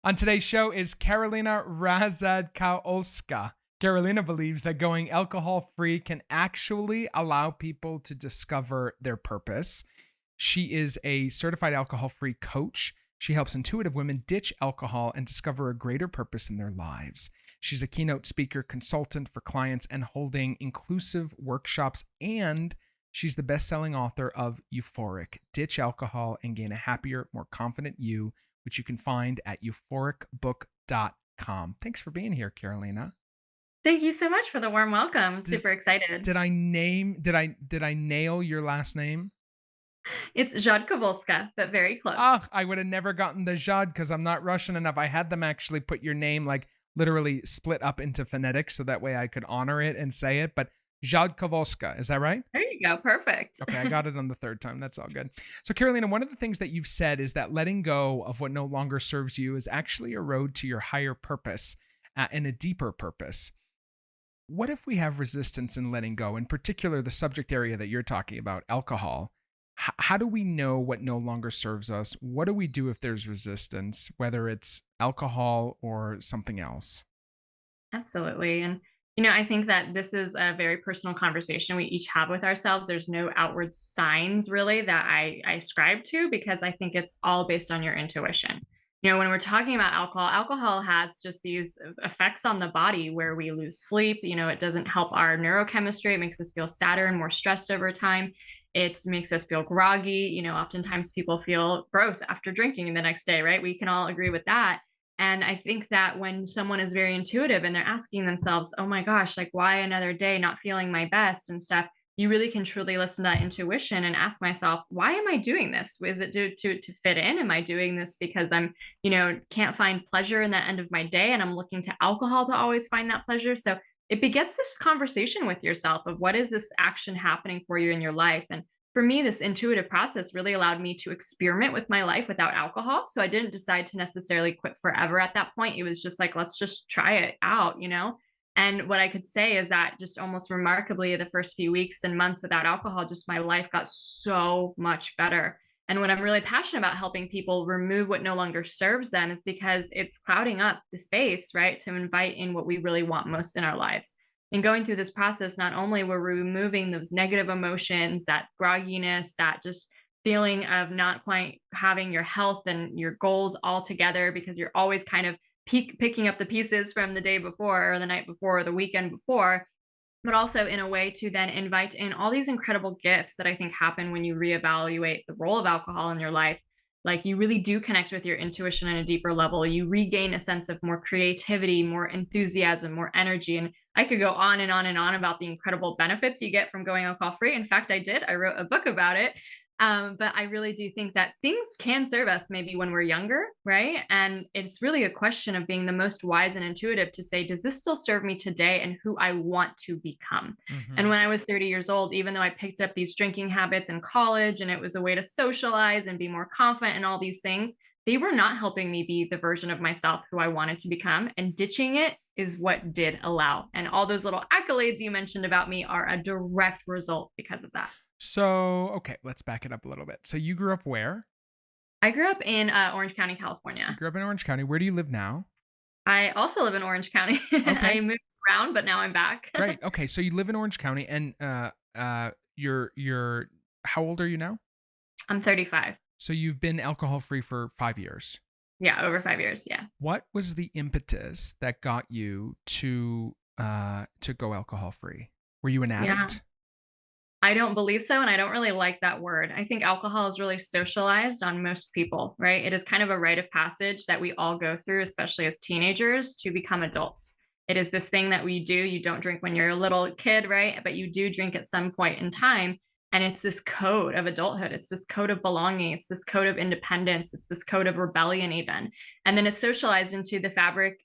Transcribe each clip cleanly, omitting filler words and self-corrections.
On today's show is Karolina Rzadkowolska. Karolina believes that going alcohol-free can actually allow people to discover their purpose. She is a certified alcohol-free coach. She helps intuitive women ditch alcohol and discover a greater purpose in their lives. She's a keynote speaker, consultant for clients, and holding inclusive workshops. And she's the best-selling author of Euphoric, Ditch Alcohol and Gain a Happier, More Confident You, which you can find at euphoricbook.com. Thanks for being here, Karolina. Thank you so much for the warm welcome. Did, Super excited. did I nail your last name? It's Rzadkowolska, but very close. Oh, I would have never gotten the Jad because I'm not Russian enough. I had them actually put your name like literally split up into phonetics so that way I could honor it and say it. But Rzadkowolska, is that right? There you go. Perfect. Okay, I got it on the third time. That's all good. So, Karolina, one of the things that you've said is that letting go of what no longer serves you is actually a road to your higher purpose and a deeper purpose. What if we have resistance in letting go, in particular, the subject area that you're talking about, alcohol? How do we know what no longer serves us? What do we do if there's resistance, whether it's alcohol or something else? Absolutely. And, I think that this is a very personal conversation we each have with ourselves. There's no outward signs really that I ascribe to because I think it's all based on your intuition. When we're talking about alcohol has just these effects on the body where we lose sleep. It doesn't help our neurochemistry. It makes us feel sadder and more stressed over time. It makes us feel groggy. Oftentimes people feel gross after drinking the next day, right? We can all agree with that. And I think that when someone is very intuitive and they're asking themselves, oh my gosh, like why another day not feeling my best and stuff, you really can truly listen to that intuition and ask myself, why am I doing this? Is it to fit in? Am I doing this because I'm, can't find pleasure in the end of my day and I'm looking to alcohol to always find that pleasure? So it begets this conversation with yourself of what is this action happening for you in your life? And for me, this intuitive process really allowed me to experiment with my life without alcohol. So I didn't decide to necessarily quit forever at that point. It was just like, let's just try it out. And what I could say is that just almost remarkably, the first few weeks and months without alcohol, just my life got so much better. And what I'm really passionate about helping people remove what no longer serves them is because it's clouding up the space, right, to invite in what we really want most in our lives. And going through this process, not only were we removing those negative emotions, that grogginess, that just feeling of not quite having your health and your goals all together because you're always kind of picking up the pieces from the day before or the night before or the weekend before, but also in a way to then invite in all these incredible gifts that I think happen when you reevaluate the role of alcohol in your life. Like you really do connect with your intuition on a deeper level. You regain a sense of more creativity, more enthusiasm, more energy. And I could go on and on and on about the incredible benefits you get from going alcohol free. In fact, I did. I wrote a book about it. But I really do think that things can serve us maybe when we're younger, right? And it's really a question of being the most wise and intuitive to say, does this still serve me today and who I want to become? And when I was 30 years old, even though I picked up these drinking habits in college and it was a way to socialize and be more confident and all these things, they were not helping me be the version of myself who I wanted to become. And ditching it is what did allow. And all those little accolades you mentioned about me are a direct result because of that. So, okay, let's back it up a little bit. So you grew up where? I grew up in Orange County, So you California. grew up in Orange County. Where do you live now? I also live in Orange County. I Okay, moved around, but now I'm back. great. Okay, so you live in Orange County, and you're how old are you now? I'm 35. So you've been alcohol free for 5 years. Yeah, over 5 years. Yeah. What was the impetus that got you to go alcohol free? Were you an Yeah. addict? I don't believe so. And I don't really like that word. I think alcohol is really socialized on most people, right? It is kind of a rite of passage that we all go through, especially as teenagers, to become adults. It is this thing that we do. You don't drink when you're a little kid, right? But you do drink at some point in time. And it's this code of adulthood. It's this code of belonging. It's this code of independence. It's this code of rebellion, even. And then it's socialized into the fabric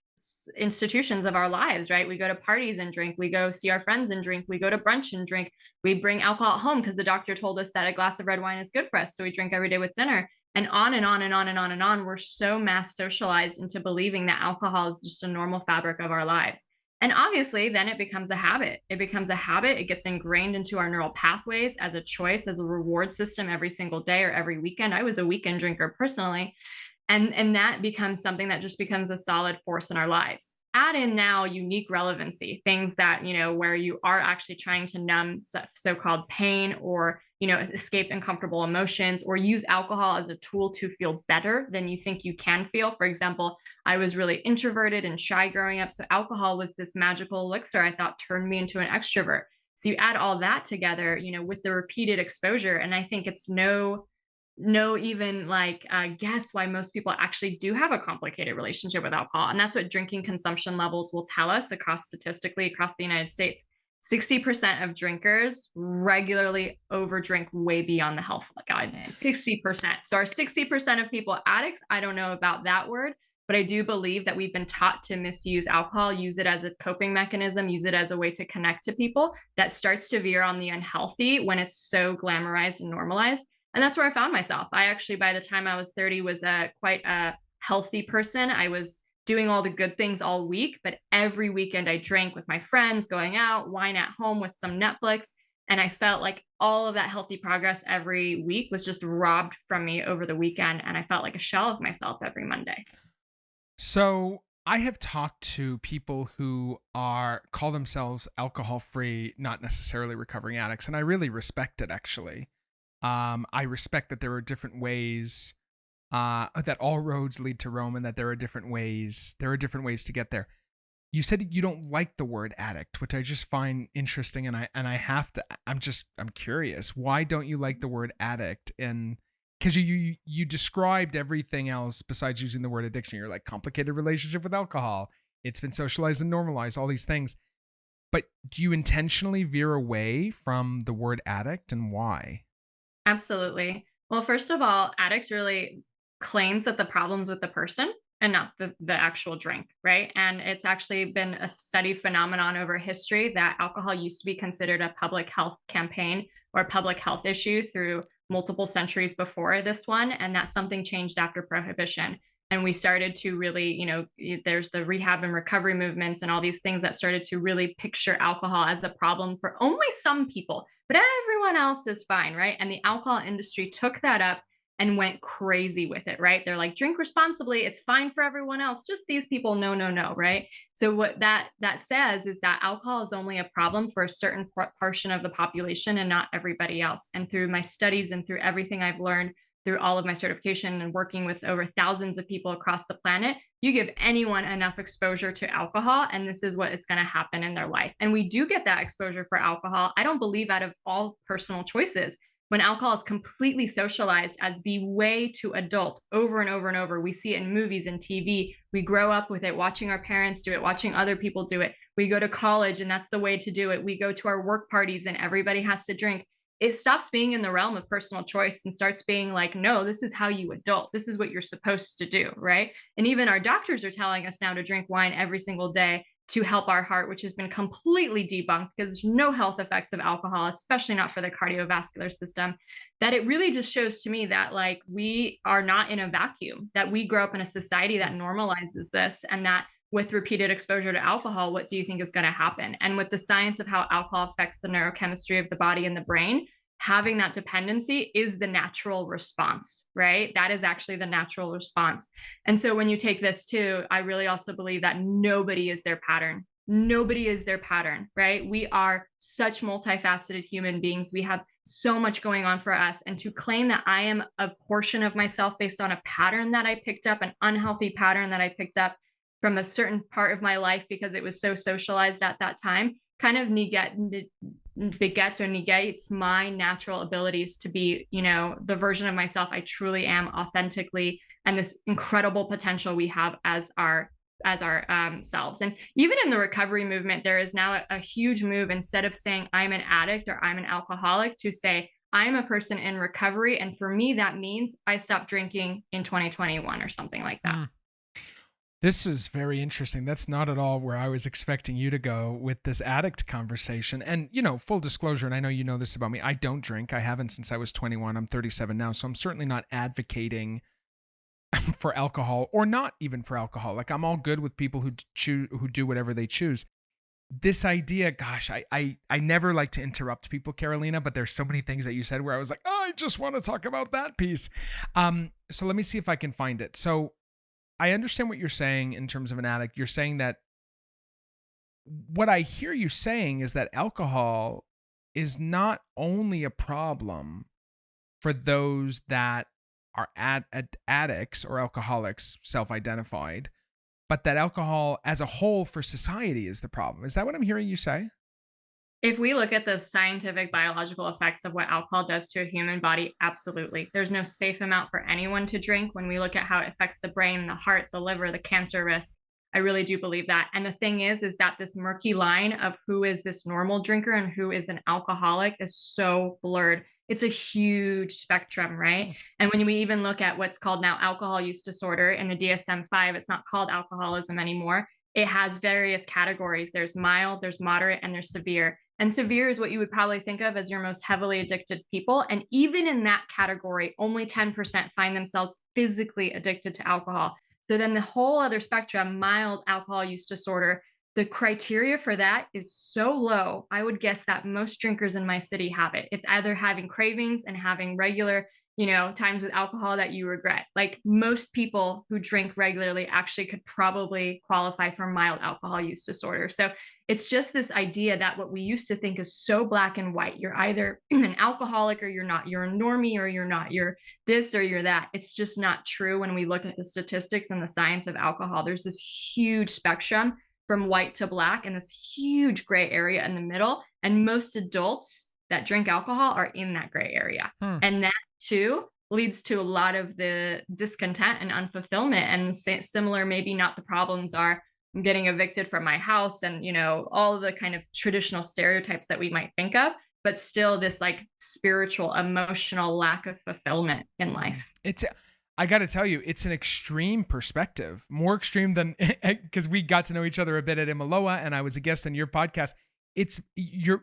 institutions of our lives, right? We go to parties and drink. We go see our friends and drink. We go to brunch and drink. We bring alcohol at home because the doctor told us that a glass of red wine is good for us. So we drink every day with dinner. And on and on and on and on and on. We're so mass socialized into believing that alcohol is just a normal fabric of our lives. And obviously, then it becomes a habit. It becomes a habit. It gets ingrained into our neural pathways as a choice, as a reward system every single day or every weekend. I was a weekend drinker personally. And that becomes something that just becomes a solid force in our lives. Add in now unique relevancy, things that, where you are actually trying to numb so-called pain, or, escape uncomfortable emotions, or use alcohol as a tool to feel better than you think you can feel. For example, I was really introverted and shy growing up. So alcohol was this magical elixir I thought turned me into an extrovert. So you add all that together, with the repeated exposure. And I think it's no even like guess why most people actually do have a complicated relationship with alcohol. And that's what drinking consumption levels will tell us statistically across the United States. 60% of drinkers regularly overdrink way beyond the health guidelines. 60%. So our 60% of people addicts, I don't know about that word, but I do believe that we've been taught to misuse alcohol, use it as a coping mechanism, use it as a way to connect to people. That starts to veer on the unhealthy when it's so glamorized and normalized. And that's where I found myself. I actually, by the time I was 30, was quite a healthy person. I was doing all the good things all week, but every weekend I drank with my friends, going out, wine at home with some Netflix. And I felt like all of that healthy progress every week was just robbed from me over the weekend. And I felt like a shell of myself every Monday. So I have talked to people who call themselves alcohol free, not necessarily recovering addicts, and I really respect it actually. I respect that there are different ways, that all roads lead to Rome, and that there are different ways. There are different ways to get there. You said you don't like the word addict, which I just find interesting, and I have to. I'm curious. Why don't you like the word addict? And because you described everything else besides using the word addiction. You're like complicated relationship with alcohol. It's been socialized and normalized. All these things. But do you intentionally veer away from the word addict, and why? Absolutely. Well, first of all, addict really claims that the problem's with the person and not the actual drink, right? And it's actually been a studied phenomenon over history that alcohol used to be considered a public health campaign or a public health issue through multiple centuries before this one. And that something changed after prohibition. And we started to really, there's the rehab and recovery movements and all these things that started to really picture alcohol as a problem for only some people, but everyone else is fine, right? And the alcohol industry took that up and went crazy with it, right? They're like, drink responsibly, it's fine for everyone else, just these people, no, no, no, right? So what that says is that alcohol is only a problem for a certain portion of the population and not everybody else. And through my studies and through everything I've learned through all of my certification and working with over thousands of people across the planet, you give anyone enough exposure to alcohol, and this is what is going to happen in their life. And we do get that exposure for alcohol, I don't believe, out of all personal choices. When alcohol is completely socialized as the way to adult over and over and over, we see it in movies and TV. We grow up with it, watching our parents do it, watching other people do it. We go to college and that's the way to do it. We go to our work parties and everybody has to drink. It stops being in the realm of personal choice and starts being like, no, this is how you adult. This is what you're supposed to do, right? And even our doctors are telling us now to drink wine every single day to help our heart, which has been completely debunked because there's no health effects of alcohol, especially not for the cardiovascular system. That it really just shows to me that like we are not in a vacuum, that we grow up in a society that normalizes this, and that with repeated exposure to alcohol, what do you think is going to happen? And with the science of how alcohol affects the neurochemistry of the body and the brain, having that dependency is the natural response, right? That is actually the natural response. And so when you take this too, I really also believe that nobody is their pattern. Nobody is their pattern, right? We are such multifaceted human beings. We have so much going on for us. And to claim that I am a portion of myself based on a pattern that I picked up, an unhealthy pattern that I picked up from a certain part of my life because it was so socialized at that time, kind of begets or negates my natural abilities to be, the version of myself I truly am authentically, and this incredible potential we have as our selves. And even in the recovery movement, there is now a huge move, instead of saying I'm an addict or I'm an alcoholic, to say I'm a person in recovery. And for me, that means I stopped drinking in 2021 or something like that. Mm. This is very interesting. That's not at all where I was expecting you to go with this addict conversation. And, full disclosure, and I know you know this about me, I don't drink. I haven't since I was 21. I'm 37 now. So I'm certainly not advocating for alcohol, or not even for alcohol. Like, I'm all good with people who do whatever they choose. this idea, gosh, I never like to interrupt people, Carolina, but there's so many things that you said where I was like, oh, I just want to talk about that piece. So let me see if I can find it. So I understand what you're saying in terms of an addict. You're saying that what I hear you saying is that alcohol is not only a problem for those that are addicts or alcoholics, self-identified, but that alcohol as a whole for society is the problem. Is that what I'm hearing you say? If we look at the scientific biological effects of what alcohol does to a human body, absolutely. There's no safe amount for anyone to drink. When we look at how it affects the brain, the heart, the liver, the cancer risk, I really do believe that. And the thing is that this murky line of who is this normal drinker and who is an alcoholic is so blurred. It's a huge spectrum, right? And when we even look at what's called now alcohol use disorder in the DSM-5, it's not called alcoholism anymore. It has various categories. There's mild, there's moderate, and there's severe. And severe is what you would probably think of as your most heavily addicted people. And even in that category, only 10% find themselves physically addicted to alcohol. So then the whole other spectrum, mild alcohol use disorder, the criteria for that is so low. I would guess that most drinkers in my city have it. It's either having cravings and having regular, times with alcohol that you regret. Like most people who drink regularly actually could probably qualify for mild alcohol use disorder. So it's just this idea that what we used to think is so black and white. You're either an alcoholic or you're not. You're a normie or you're not. You're this or you're that. It's just not true when we look at the statistics and the science of alcohol. There's this huge spectrum from white to black and this huge gray area in the middle. And most adults that drink alcohol are in that gray area. And that too leads to a lot of the discontent and unfulfillment. And similar, maybe not the problems are I'm getting evicted from my house and, all of the kind of traditional stereotypes that we might think of, but still this like spiritual, emotional lack of fulfillment in life. I got to tell you, it's an extreme perspective, more extreme than because we got to know each other a bit at Imiloa and I was a guest on your podcast. It's your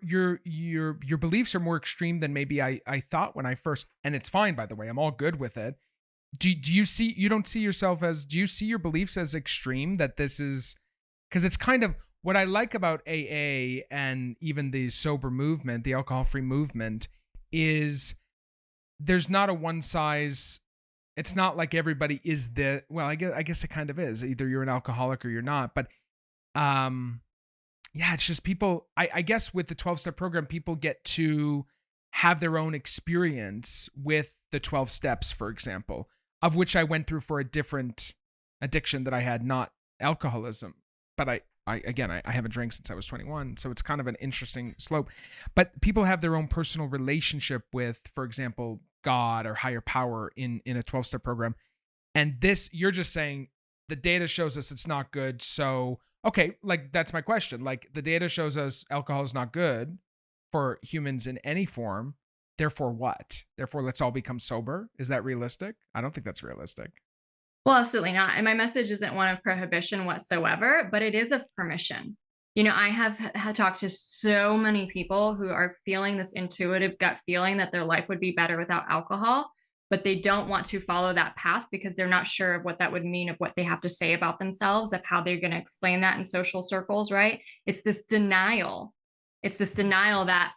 beliefs are more extreme than maybe I thought when I first, and it's fine, by the way, I'm all good with it. Do you see, you don't see yourself as, do you see your beliefs as extreme that this is, because it's kind of what I like about AA and even the sober movement, the alcohol-free movement, is there's not a one size, it's not like everybody is well, I guess it kind of is. Either you're an alcoholic or you're not. But yeah, it's just people, I guess with the 12-step program, people get to have their own experience with the 12 steps, for example, of which I went through for a different addiction that I had, not alcoholism. But I haven't drank since I was 21. So it's kind of an interesting slope. But people have their own personal relationship with, for example, God or higher power in a 12-step program. And this, you're just saying the data shows us it's not good. So, okay, like that's my question. Like the data shows us alcohol is not good for humans in any form. Therefore what? Therefore, let's all become sober. Is that realistic? I don't think that's realistic. Well, absolutely not. And my message isn't one of prohibition whatsoever, but it is of permission. I have had talked to so many people who are feeling this intuitive gut feeling that their life would be better without alcohol, but they don't want to follow that path because they're not sure of what that would mean, of what they have to say about themselves, of how they're going to explain that in social circles, right? It's this denial. It's this denial that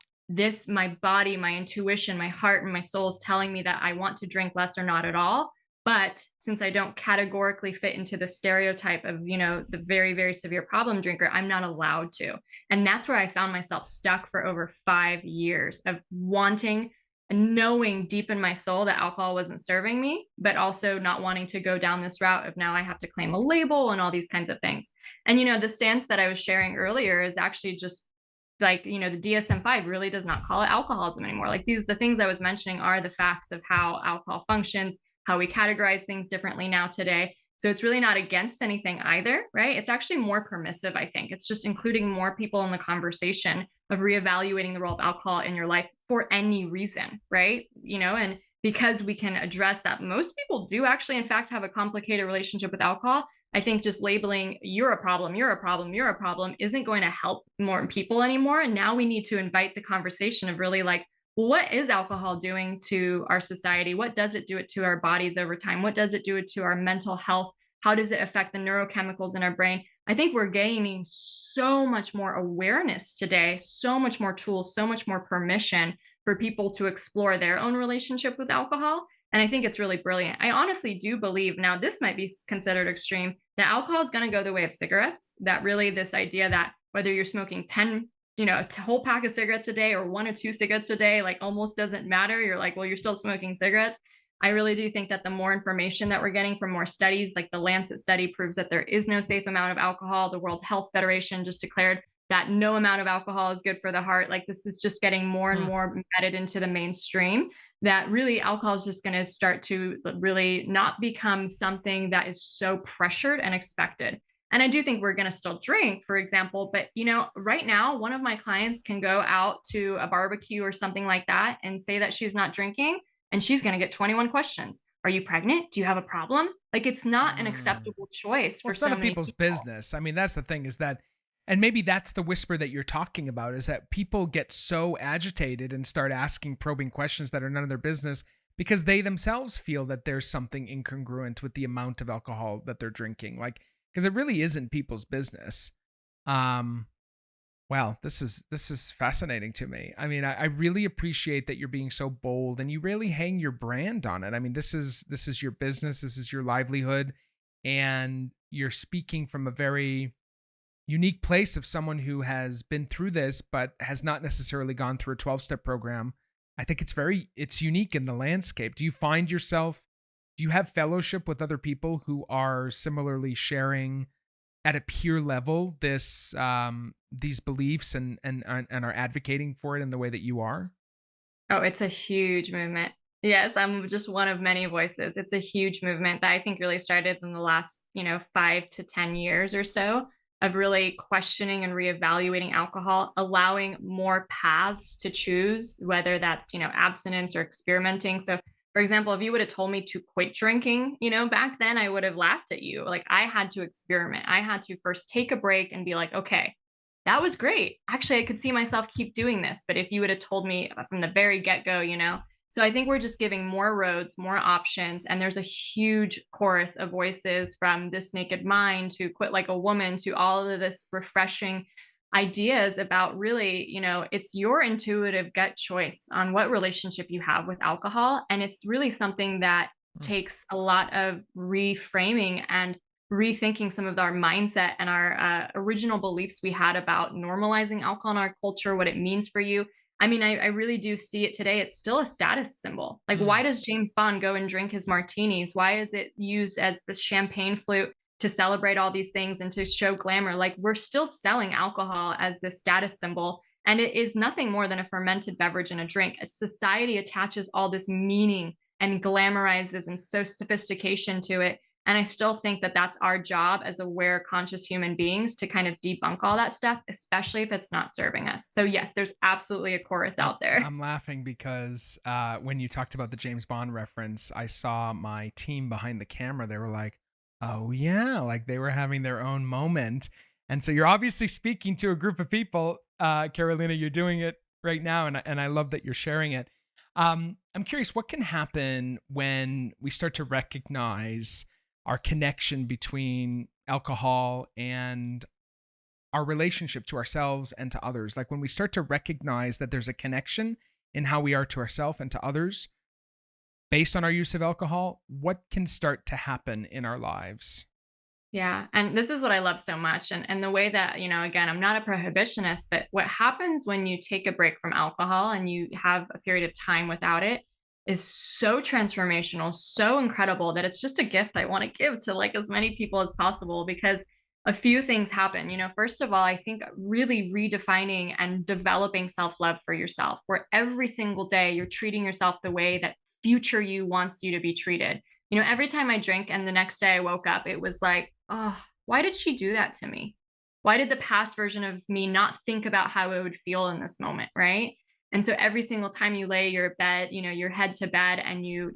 my body, my intuition, my heart, and my soul is telling me that I want to drink less or not at all. But since I don't categorically fit into the stereotype of, the very, very severe problem drinker, I'm not allowed to. And that's where I found myself stuck for over 5 years of wanting and knowing deep in my soul that alcohol wasn't serving me, but also not wanting to go down this route of now I have to claim a label and all these kinds of things. And, the stance that I was sharing earlier is actually just like, the DSM-5 really does not call it alcoholism anymore. Like the things I was mentioning are the facts of how alcohol functions, how we categorize things differently now today. So it's really not against anything either, right? It's actually more permissive, I think. It's just including more people in the conversation of reevaluating the role of alcohol in your life for any reason, right? And because we can address that most people do actually, in fact, have a complicated relationship with alcohol, I think just labeling you're a problem isn't going to help more people anymore. And now we need to invite the conversation of really like, what is alcohol doing to our society? What does it do it to our bodies over time? What does it do it to our mental health? How does it affect the neurochemicals in our brain? I think we're gaining so much more awareness today, so much more tools, so much more permission for people to explore their own relationship with alcohol. And I think it's really brilliant. I honestly do believe, now this might be considered extreme, that alcohol is going to go the way of cigarettes. That really, this idea that whether you're smoking 10, a whole pack of cigarettes a day or 1 or 2 cigarettes a day, like almost doesn't matter. You're like, well, you're still smoking cigarettes. I really do think that the more information that we're getting from more studies, like the Lancet study proves that there is no safe amount of alcohol. The World Health Federation just declared that no amount of alcohol is good for the heart. Like this is just getting more and Hmm. more embedded into the mainstream, that really alcohol is just going to start to really not become something that is so pressured and expected. And I do think we're going to still drink, for example, but right now, one of my clients can go out to a barbecue or something like that and say that she's not drinking, and she's going to get 21 questions. Are you pregnant? Do you have a problem? Like it's not an Mm. acceptable choice Well, for it's none so of many people's people. business. I mean, that's the thing is that, and maybe that's the whisper that you're talking about is that people get so agitated and start asking probing questions that are none of their business because they themselves feel that there's something incongruent with the amount of alcohol that they're drinking. Like, because it really isn't people's business. Um, Wow, this is fascinating to me. I mean, I really appreciate that you're being so bold and you really hang your brand on it. I mean, this is your business, this is your livelihood, and you're speaking from a very unique place of someone who has been through this but has not necessarily gone through a 12-step program. I think it's unique in the landscape. Do you find yourself, do you have fellowship with other people who are similarly sharing at a peer level these beliefs and are advocating for it in the way that you are? Oh, it's a huge movement. Yes, I'm just one of many voices. It's a huge movement that I think really started in the last, 5 to 10 years or so, of really questioning and reevaluating alcohol, allowing more paths to choose, whether that's, abstinence or experimenting. So, for example, if you would have told me to quit drinking, back then, I would have laughed at you. Like I had to experiment. I had to first take a break and be like, okay, that was great. Actually, I could see myself keep doing this. But if you would have told me from the very get go, so I think we're just giving more roads, more options. And there's a huge chorus of voices, from This Naked Mind to Quit Like a Woman to all of this refreshing ideas about really, it's your intuitive gut choice on what relationship you have with alcohol. And it's really something that Mm. takes a lot of reframing and rethinking some of our mindset and our original beliefs we had about normalizing alcohol in our culture, what it means for you. I mean, I really do see it today. It's still a status symbol. Like, why Mm. does James Bond go and drink his martinis? Why is it used as the champagne flute to celebrate all these things and to show glamour? Like, we're still selling alcohol as this status symbol. And it is nothing more than a fermented beverage and a drink. Society attaches all this meaning and glamorizes and so sophistication to it, and I still think that that's our job as aware, conscious human beings to kind of debunk all that stuff, especially if it's not serving us. So, yes, there's absolutely a chorus I'm out there. I'm laughing because when you talked about the James Bond reference, I saw my team behind the camera. They were like, "Oh yeah," like they were having their own moment. And so you're obviously speaking to a group of people, Carolina. You're doing it right now, and I love that you're sharing it. I'm curious, what can happen when we start to recognize our connection between alcohol and our relationship to ourselves and to others. Like when we start to recognize that there's a connection in how we are to ourselves and to others based on our use of alcohol, what can start to happen in our lives? Yeah, and this is what I love so much, and the way that, again, I'm not a prohibitionist, but what happens when you take a break from alcohol and you have a period of time without it is so transformational, so incredible, that it's just a gift I wanna give to, like, as many people as possible, because a few things happen. First of all, I think really redefining and developing self-love for yourself, where every single day you're treating yourself the way that future you wants you to be treated. Every time I drink and the next day I woke up, it was like, oh, why did she do that to me? Why did the past version of me not think about how I would feel in this moment, right? And so every single time you lay your bed, your head to bed, and you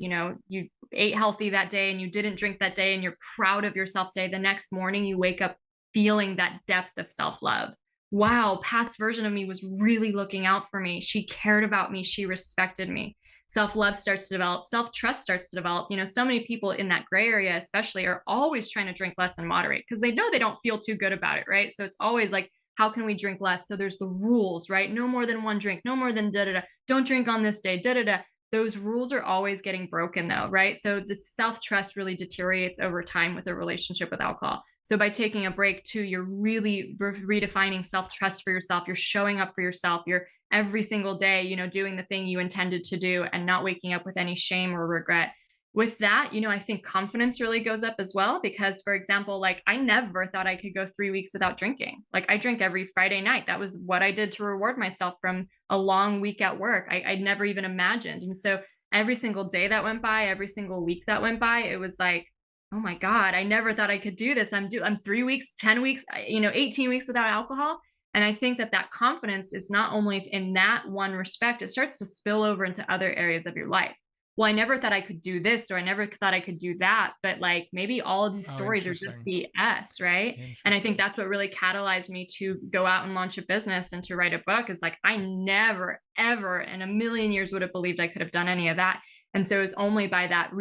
ate healthy that day and you didn't drink that day and you're proud of yourself day, the next morning you wake up feeling that depth of self-love. Wow, past version of me was really looking out for me. She cared about me, she respected me. self-love starts to develop, self-trust starts to develop. So many people in that gray area especially are always trying to drink less and moderate because they know they don't feel too good about it, right? So it's always like, how can we drink less? So there's the rules, right? No more than one drink, no more than da da da. Don't drink on this day, da da da. Those rules are always getting broken though, right? So the self-trust really deteriorates over time with a relationship with alcohol. So by taking a break too, you're really redefining self-trust for yourself. You're showing up for yourself. You're every single day, doing the thing you intended to do and not waking up with any shame or regret. With that, I think confidence really goes up as well because, for example, like I never thought I could go 3 weeks without drinking. Like I drink every Friday night. That was what I did to reward myself from a long week at work. I'd never even imagined. And so every single day that went by, every single week that went by, it was like, oh my God, I never thought I could do this. I'm 3 weeks, 10 weeks, 18 weeks without alcohol. And I think that confidence is not only in that one respect, it starts to spill over into other areas of your life. Well, I never thought I could do this, or I never thought I could do that. But like maybe all of these Oh, stories are just interesting. BS, right? And I think Interesting. that's what really catalyzed me to go out and launch a business and to write a book is like, I never, ever in a million years would have believed I could have done any of that. And so it's only by that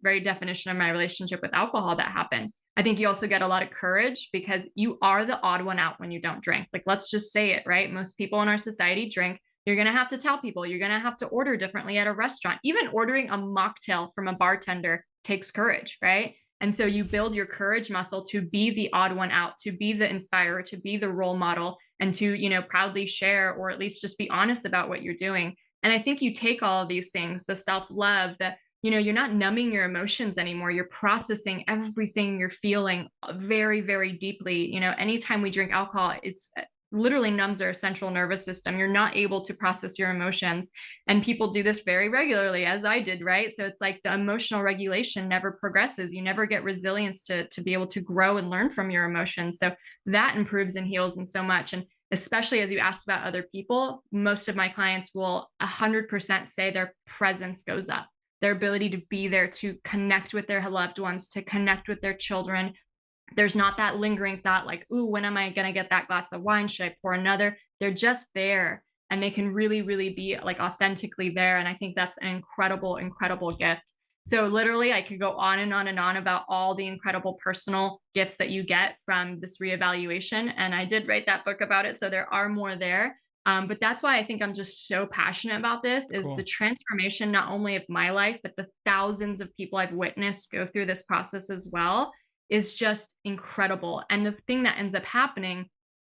very definition of my relationship with alcohol that happened. I think you also get a lot of courage because you are the odd one out when you don't drink. Like, let's just say it, right? Most people in our society drink. You're going to have to tell people, you're going to have to order differently at a restaurant. Even ordering a mocktail from a bartender takes courage, right? And so you build your courage muscle to be the odd one out, to be the inspirer, to be the role model, and to, proudly share or at least just be honest about what you're doing. And I think you take all of these things, the self-love, you're not numbing your emotions anymore. You're processing everything you're feeling very, very deeply. Anytime we drink alcohol, it's literally numbs our central nervous system. You're not able to process your emotions. And people do this very regularly, as I did, right? So it's like the emotional regulation never progresses. You never get resilience to be able to grow and learn from your emotions. So that improves and heals and so much. And especially as you asked about other people, most of my clients will 100% say their presence goes up, their ability to be there, to connect with their loved ones, to connect with their children. There's not that lingering thought like, ooh, when am I going to get that glass of wine? Should I pour another? They're just there and they can really, really be like authentically there. And I think that's an incredible, incredible gift. So literally I could go on and on and on about all the incredible personal gifts that you get from this reevaluation. And I did write that book about it. So there are more there. But that's why I think I'm just so passionate about this is the Cool. transformation, not only of my life, but the thousands of people I've witnessed go through this process as well is just incredible. And the thing that ends up happening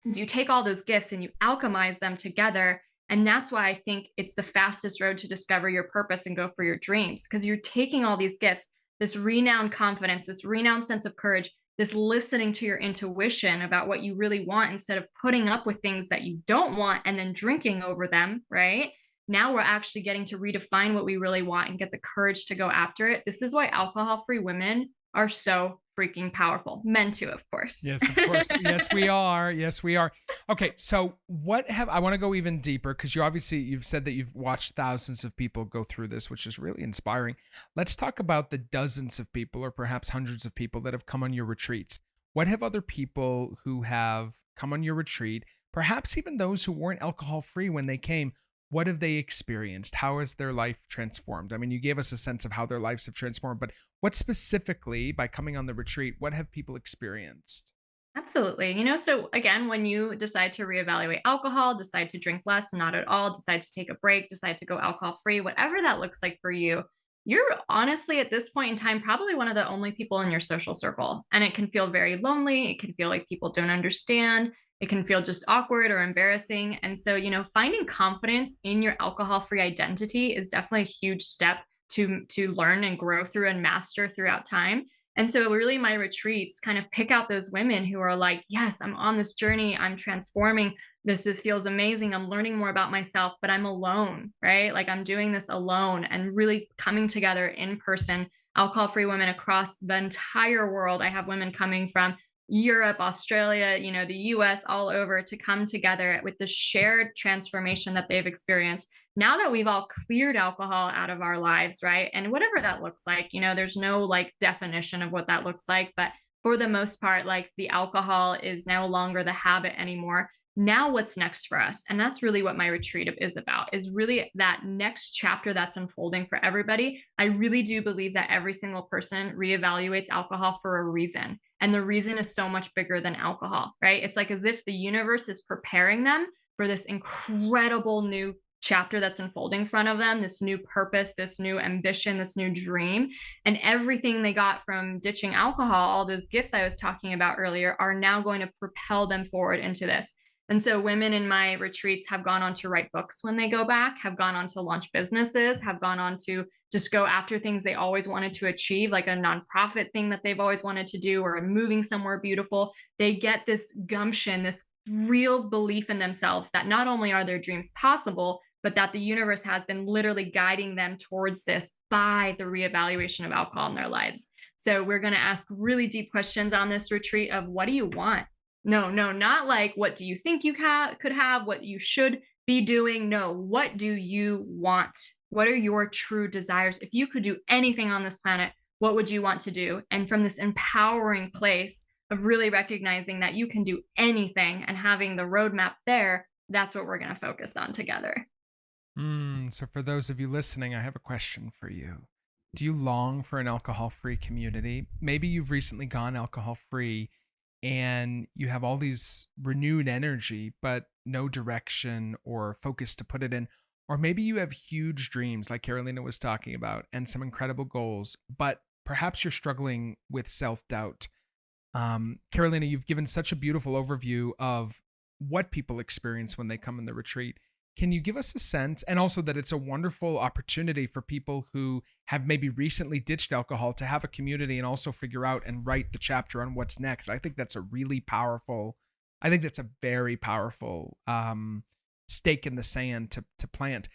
is you take all those gifts and you alchemize them together. And that's why I think it's the fastest road to discover your purpose and go for your dreams. Because you're taking all these gifts, this renowned confidence, this renowned sense of courage, this listening to your intuition about what you really want instead of putting up with things that you don't want and then drinking over them, right? Now we're actually getting to redefine what we really want and get the courage to go after it. This is why alcohol-free women are so freaking powerful. Men too, of course. Yes, of course. Yes, we are. Yes, we are. Okay, so I want to go even deeper because you've said that you've watched thousands of people go through this, which is really inspiring. Let's talk about the dozens of people or perhaps hundreds of people that have come on your retreats. What have other people who have come on your retreat, perhaps even those who weren't alcohol free when they came, what have they experienced? How has their life transformed? I mean, you gave us a sense of how their lives have transformed, but what specifically, by coming on the retreat, what have people experienced? Absolutely. So again, when you decide to reevaluate alcohol, decide to drink less, not at all, decide to take a break, decide to go alcohol free, whatever that looks like for you, you're honestly at this point in time probably one of the only people in your social circle. And it can feel very lonely. It can feel like people don't understand. It can feel just awkward or embarrassing. And so, finding confidence in your alcohol free identity is definitely a huge step to learn and grow through and master throughout time. And so really my retreats kind of pick out those women who are like, yes, I'm on this journey. I'm transforming. This feels amazing. I'm learning more about myself, but I'm alone, right? Like I'm doing this alone and really coming together in person. Alcohol-free women across the entire world. I have women coming from Europe, Australia, the US, all over to come together with the shared transformation that they've experienced. Now that we've all cleared alcohol out of our lives, right? And whatever that looks like, there's no like definition of what that looks like, but for the most part, like the alcohol is no longer the habit anymore. Now what's next for us? And that's really what my retreat is about, is really that next chapter that's unfolding for everybody. I really do believe that every single person reevaluates alcohol for a reason. And the reason is so much bigger than alcohol, right? It's like as if the universe is preparing them for this incredible new chapter that's unfolding in front of them, this new purpose, this new ambition, this new dream. And everything they got from ditching alcohol, all those gifts I was talking about earlier, are now going to propel them forward into this. And so women in my retreats have gone on to write books when they go back, have gone on to launch businesses, have gone on to just go after things they always wanted to achieve, like a nonprofit thing that they've always wanted to do, or moving somewhere beautiful. They get this gumption, this real belief in themselves that not only are their dreams possible, but that the universe has been literally guiding them towards this by the reevaluation of alcohol in their lives. So we're going to ask really deep questions on this retreat of, what do you want? No, no, not like, what do you think you could have, what you should be doing. No, what do you want? What are your true desires? If you could do anything on this planet, what would you want to do? And from this empowering place of really recognizing that you can do anything and having the roadmap there, that's what we're going to focus on together. So for those of you listening, I have a question for you. Do you long for an alcohol-free community? Maybe you've recently gone alcohol-free and you have all these renewed energy, but no direction or focus to put it in. Or maybe you have huge dreams, like Karolina was talking about, and some incredible goals, but perhaps you're struggling with self-doubt. Karolina, you've given such a beautiful overview of what people experience when they come in the retreat. Can you give us a sense, and also that it's a wonderful opportunity for people who have maybe recently ditched alcohol to have a community and also figure out and write the chapter on what's next? I think that's a really powerful, I think that's a very powerful stake in the sand to plant.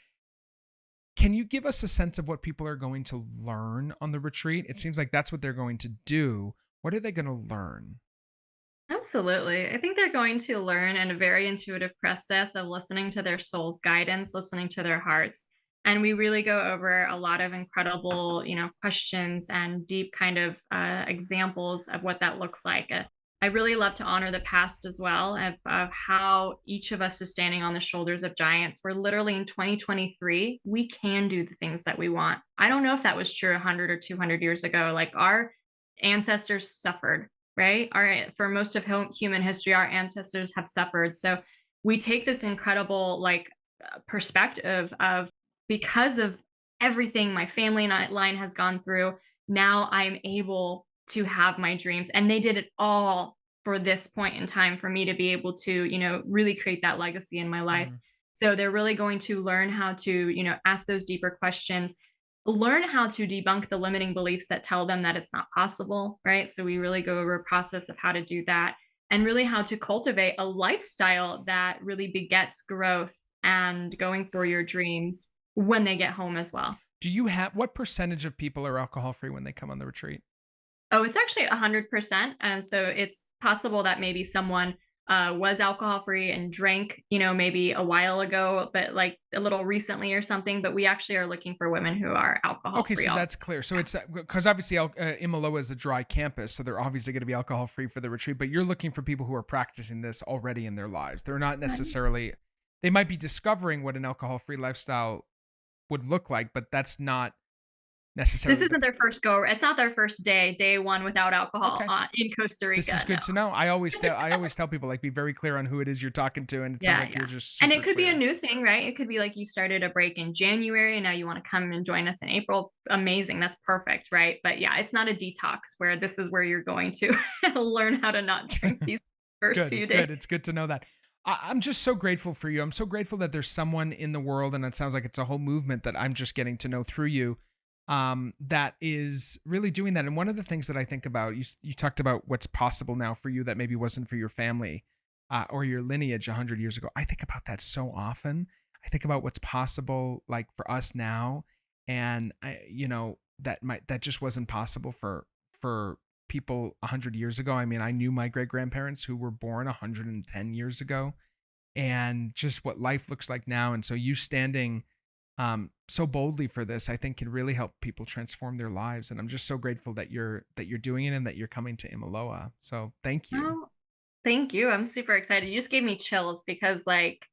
Can you give us a sense of what people are going to learn on the retreat? It seems like that's what they're going to do. What are they going to learn? Absolutely. I think they're going to learn in a very intuitive process of listening to their soul's guidance, listening to their hearts. And we really go over a lot of incredible, questions and deep kind of examples of what that looks like. I really love to honor the past as well, of how each of us is standing on the shoulders of giants. We're literally in 2023, we can do the things that we want. I don't know if that was true 100 or 200 years ago. Like, our ancestors suffered, right? For most of human history, our ancestors have suffered. So we take this incredible perspective of, because of everything my family line has gone through, now I'm able to have my dreams. And they did it all for this point in time for me to be able to, really create that legacy in my life. Mm. So they're really going to learn how to, ask those deeper questions, learn how to debunk the limiting beliefs that tell them that it's not possible, right? So we really go over a process of how to do that, and really how to cultivate a lifestyle that really begets growth and going for your dreams when they get home as well. Do you have, what percentage of people are alcohol free when they come on the retreat? Oh, it's actually 100%. And so it's possible that maybe someone was alcohol free and drank, maybe a while ago, but like a little recently or something. But we actually are looking for women who are alcohol Okay, free. so that's clear. So it's because obviously Imiloa is a dry campus, so they're obviously going to be alcohol free for the retreat. But you're looking for people who are practicing this already in their lives. They're not necessarily. They might be discovering what an alcohol free lifestyle would look like, but that's not This necessarily the. isn't their first go. It's not their first day one without alcohol Okay, in Costa this is Rica. No. good to know. I always tell people, like, be very clear on who it is you're talking to, and it sounds Yeah, like yeah. you're just And super it could be a clear. new thing, right? It could be like you started a break in January and now you want to come and join us in April. Amazing. That's perfect, right? But yeah, it's not a detox where this is where you're going to learn how to not drink these first Good, few days. good. It's good to know that. I'm just so grateful for you. I'm so grateful that there's someone in the world, and it sounds like it's a whole movement that I'm just getting to know through you, that is really doing that. And one of the things that I think about, you talked about what's possible now for you that maybe wasn't for your family, or your lineage 100 years ago. I think about that so often. I think about what's possible, like for us now, and that just wasn't possible for people 100 years ago. I mean, I knew my great grandparents who were born 110 years ago, and just what life looks like now. And so you standing so boldly for this, I think can really help people transform their lives. And I'm just so grateful that you're doing it and that you're coming to Imiloa. So thank you. Oh, Thank you. I'm super excited. You just gave me chills because like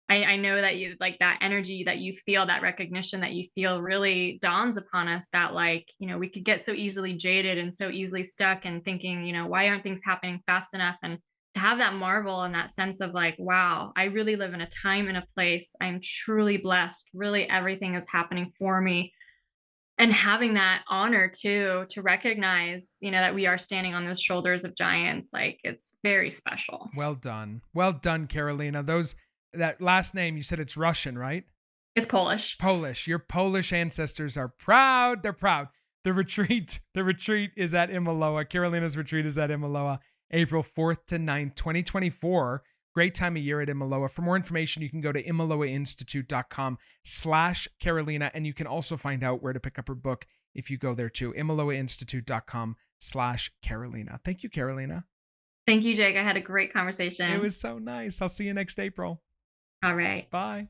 I know that you like that energy that you feel, that recognition that you feel really dawns upon us that like, we could get so easily jaded and so easily stuck and thinking, why aren't things happening fast enough? And to have that marvel and that sense of like, wow, I really live in a time and a place. I'm truly blessed. Really everything is happening for me. And having that honor too, to recognize, that we are standing on those shoulders of giants, like it's very special. Well done. Well done, Karolina. That last name, you said it's Russian, right? It's Polish. Polish. Your Polish ancestors are proud. They're proud. The retreat is at Imiloa. Karolina's retreat is at Imiloa, April 4th to 9th, 2024. Great time of year at Imiloa. For more information, you can go to imiloainstitute.com/Karolina, and you can also find out where to pick up her book if you go there too. imiloainstitute.com/Karolina. Thank you, Karolina. Thank you, Jake. I had a great It conversation. was so nice. I'll see you next April. All right. Bye.